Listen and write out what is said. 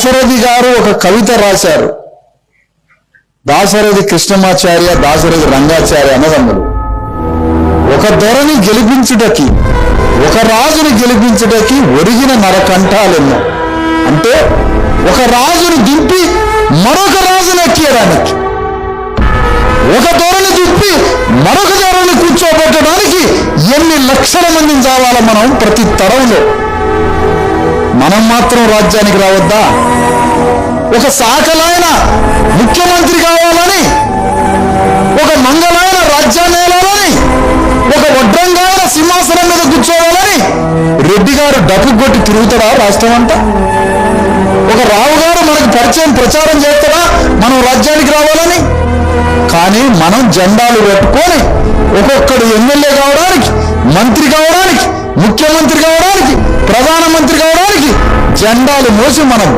దాశరథి గారు ఒక కవిత రాశారు. దాశరథి కృష్ణమాచార్య, దాశరథి రంగాచార్య అన్నదమ్ములు. ఒక దొరని గెలిపించుటకి, ఒక రాజుని గెలిపించుటకి ఒరిగిన నరకంఠాలెన్నో. అంటే ఒక రాజుని దింపి మరొక రాజుని ఎక్కియడానికి, ఒక దొరని దింపి మరొక దొరని కూర్చోబెట్టడానికి ఎన్ని లక్షల మందిని చావాలా మనం ప్రతి తరంలో. మనం మాత్రం రాజ్యానికి రావద్దా? ఒక సాకలైన ముఖ్యమంత్రి కావాలని, ఒక మంగళైన రాజ్యాన్ని ఏలాలని, ఒక వడ్రంగాయన సింహాసనం మీద కూర్చోవాలని రెడ్డి గారు డప్పు కొట్టి తిరుగుతాడా రాష్ట్రం అంతా? ఒక రావు గారు మనకు పరిచయం ప్రచారం చేస్తాడా మనం రాజ్యానికి రావాలని? కానీ మనం జెండాలు పెట్టుకొని ఒక్కొక్కడు ఎమ్మెల్యే కావడానికి, మంత్రి కావడానికి, ముఖ్యమంత్రి కావడానికి, ప్రధానమంత్రి కావడానికి జెండాలు మోసి మన